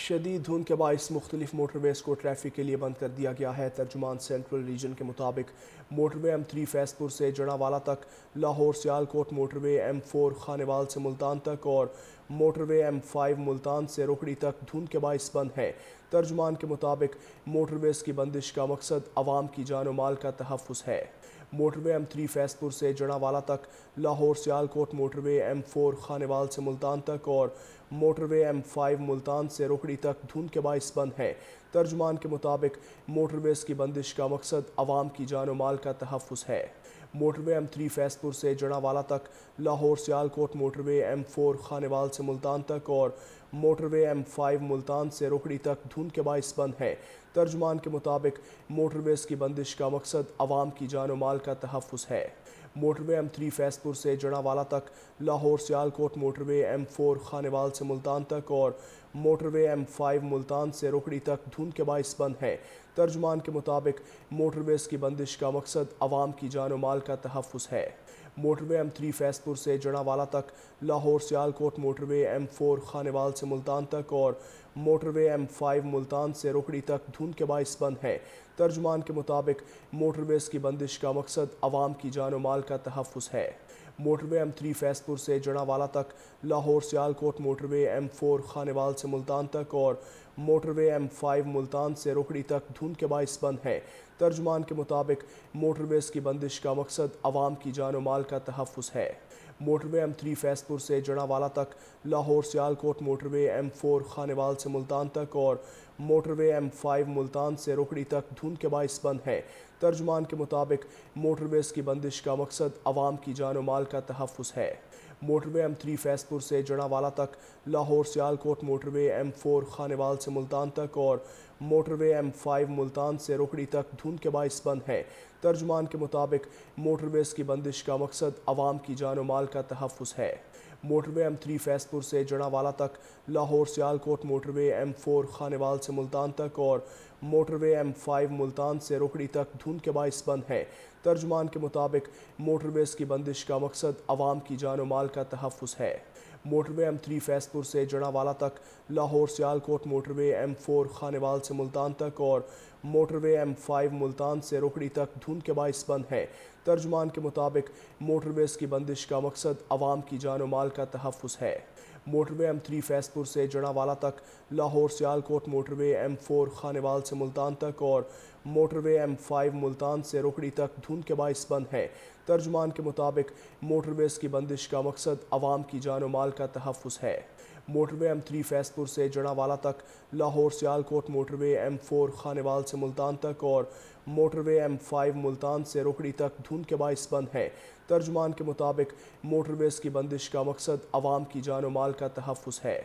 شدید دھند کے باعث مختلف موٹر ویز کو ٹریفک کے لیے بند کر دیا گیا ہے۔ ترجمان سینٹرل ریجن کے مطابق موٹر وے M3 فیض پور سے جڑاوالا تک، لاہور سیالکوٹ موٹر وے M4 خانیوال سے ملتان تک اور موٹر وے M5 ملتان سے روکڑی تک دھند کے باعث بند ہے۔ ترجمان کے مطابق موٹر ویز کی بندش کا مقصد عوام کی جان و مال کا تحفظ ہے۔ موٹر وے M3 فیض پور سے جڑاوالا تک، لاہور سیالکوٹ موٹر وے M4 خانیوال سے ملتان تک اور موٹر وے M5 ملتان سے روکڑی تک دھند کے باعث بند ہے۔ ترجمان کے مطابق موٹر ویز کی بندش کا مقصد عوام کی جان و مال کا تحفظ ہے۔ موٹر وے M3 فیض پور سے جڑاوالا تک، لاہور سیالکوٹ موٹر وے M4 خانیوال سے ملتان تک اور موٹر وے M5 ملتان سے روکڑی تک دھند کے باعث بند ہے۔ ترجمان کے مطابق موٹر ویز کی بندش کا مقصد عوام کی جان و مال کا تحفظ ہے۔ موٹر وے M3 فیض پور سے جڑاوالا تک، لاہور سیالکوٹ موٹر وے M4 خانیوال سے ملتان تک اور موٹر وے M5 ملتان سے روکڑی تک دھند کے باعث بند ہے۔ ترجمان کے مطابق موٹر ویز کی بندش کا مقصد عوام کی جان و مال کا تحفظ ہے۔ موٹر وے M3 فیض پور سے جڑاوالا تک، لاہور سیالکوٹ موٹر وے M4 خانیوال سے ملتان تک اور موٹر وے M5 ملتان سے روکڑی تک دھند کے باعث بند ہے۔ ترجمان کے مطابق موٹر ویز کی بندش کا مقصد عوام کی جان و مال کا تحفظ ہے۔ موٹر وے M3 فیض پور سے جڑاوالا تک، لاہور سیالکوٹ موٹر وے M4 خانیوال سے ملتان تک اور موٹر وے M5 ملتان سے روکڑی تک دھند کے باعث بند ہے۔ ترجمان کے مطابق موٹر ویز کی بندش کا مقصد عوام کی جان و مال کا تحفظ ہے۔ موٹر وے M3 فیض پور سے جڑاوالا تک، لاہور سیالکوٹ موٹر وے M4 خانیوال سے ملتان تک اور موٹر وے M5 ملتان سے روکڑی تک دھند کے باعث بند ہے۔ ترجمان کے مطابق موٹر ویز کی بندش کا مقصد عوام کی جان و مال کا تحفظ ہے۔ موٹر وے M3 فیض پور سے جڑاوالا تک، لاہور سیالکوٹ موٹر وے M4 خانیوال سے ملتان تک اور موٹر وے M5 ملتان سے روکڑی تک دھند کے باعث بند ہے۔ ترجمان کے مطابق موٹر ویز کی بندش کا مقصد عوام کی جان و مال کا تحفظ ہے۔ موٹر وے M3 فیض پور سے جڑاوالا تک، لاہور سیالکوٹ موٹر وے M4 خانیوال سے ملتان تک اور موٹر وے M5 ملتان سے روکڑی تک دھند کے باعث بند ہے۔ ترجمان کے مطابق موٹر ویز کی بندش کا مقصد عوام کی جان و مال کا تحفظ ہے۔ موٹر وے M3 فیض پور سے جڑاوالا تک، لاہور سیالکوٹ موٹر وے M4 خانیوال سے ملتان تک اور موٹر وے M5 ملتان سے روکڑی تک دھند کے باعث بند ہے۔ ترجمان کے مطابق موٹر ویز کی بندش کا مقصد عوام کی جان و مال کا تحفظ ہے۔ موٹر وے M3 فیض پور سے جڑاوالا تک، لاہور سیالکوٹ موٹر وے M4 خانیوال سے ملتان تک اور موٹر وے M5 ملتان سے روکڑی تک دھند کے باعث بند ہے۔ ترجمان کے مطابق موٹر ویز کی بندش کا مقصد عوام کی جان و مال کا تحفظ ہے۔ موٹر وے M3 فیض پور سے جڑاوالا تک، لاہور سیالکوٹ موٹر وے M4 خانیوال سے ملتان تک اور موٹر وے M5 ملتان سے روکڑی تک دھند کے باعث بند ہے۔ ترجمان کے مطابق موٹر ویز کی بندش کا مقصد عوام کی جان و مال کا تحفظ ہے۔